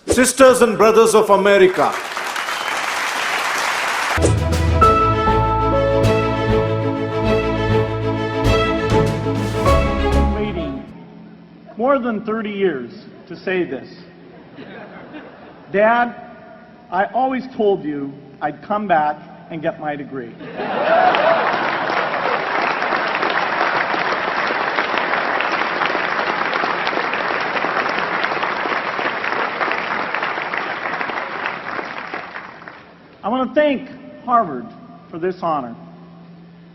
Sisters and brothers of America, waiting more than 30 years to say this. Dad, I always told you I'd come back and get my degree. I want to thank Harvard for this honor.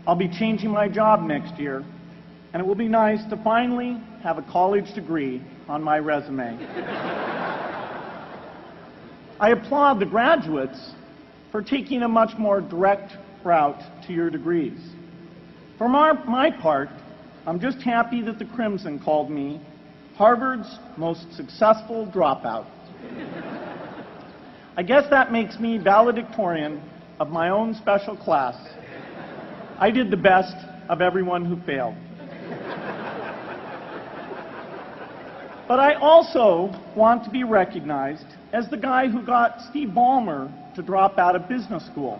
I'll be changing my job next year, and it will be nice to finally have a college degree on my resume. I applaud the graduates for taking a much more direct route to your degrees. For my part, I'm just happy that the Crimson called me Harvard's most successful dropout. I guess that makes me valedictorian of my own special class. I did the best of everyone who failed. But I also want to be recognized as the guy who got Steve Ballmer to drop out of business school.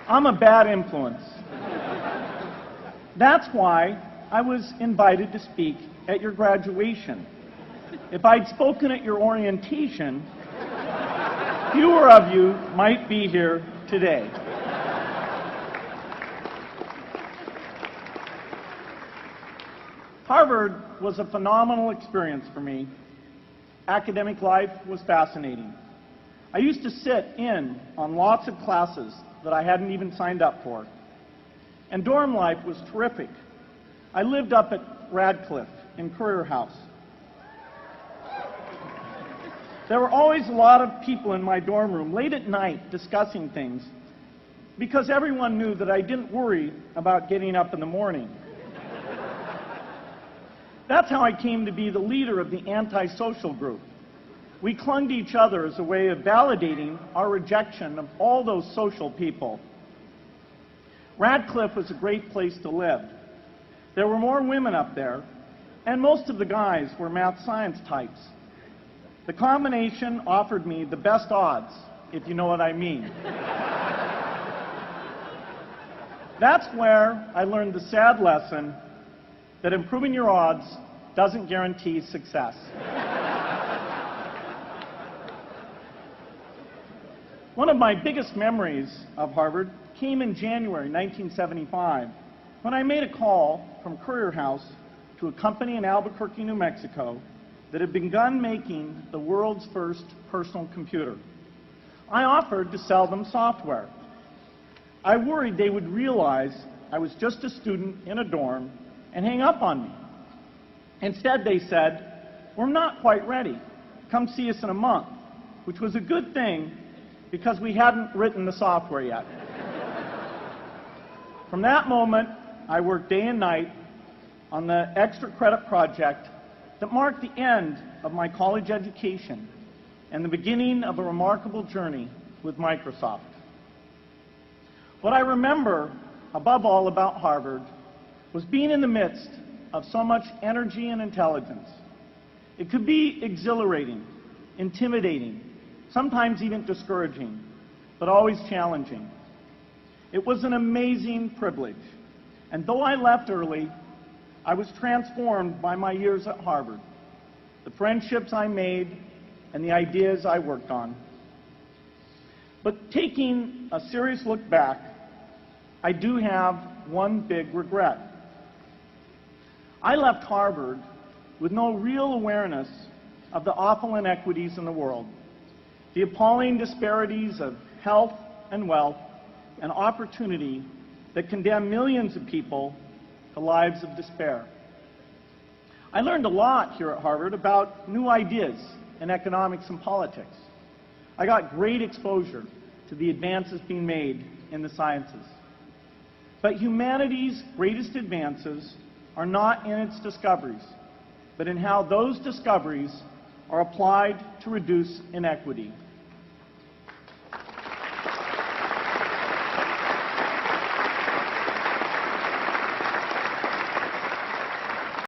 I'm a bad influence. That's why I was invited to speak at your graduation. If I'd spoken at your orientation, fewer of you might be here today. Harvard was a phenomenal experience for me. Academic life was fascinating. I used to sit in on lots of classes that I hadn't even signed up for. And dorm life was terrific. I lived up at Radcliffe in Currier House. There were always a lot of people in my dorm room late at night discussing things because everyone knew that I didn't worry about getting up in the morning. That's how I came to be the leader of the antisocial group. We clung to each other as a way of validating our rejection of all those social people. Radcliffe was a great place to live. There were more women up there, and most of the guys were math science types. The combination offered me the best odds, if you know what I mean. That's where I learned the sad lesson that improving your odds doesn't guarantee success. One of my biggest memories of Harvard came in January 1975, when I made a call from Currier House to a company in Albuquerque, New Mexico, that had begun making the world's first personal computer. I offered to sell them software. I worried they would realize I was just a student in a dorm and hang up on me. Instead, they said, "We're not quite ready. Come see us in a month," which was a good thing because we hadn't written the software yet. From that moment, I worked day and night on the extra credit project that marked the end of my college education and the beginning of a remarkable journey with Microsoft. What I remember above all about Harvard was being in the midst of so much energy and intelligence. It could be exhilarating, intimidating, sometimes even discouraging, but always challenging. It was an amazing privilege. And though I left early, I was transformed by my years at Harvard, the friendships I made, and the ideas I worked on. But taking a serious look back, I do have one big regret. I left Harvard with no real awareness of the awful inequities in the world, the appalling disparities of health and wealth and opportunity that condemn millions of people to lives of despair. I learned a lot here at Harvard about new ideas in economics and politics. I got great exposure to the advances being made in the sciences. But humanity's greatest advances are not in its discoveries, but in how those discoveries are applied to reduce inequity.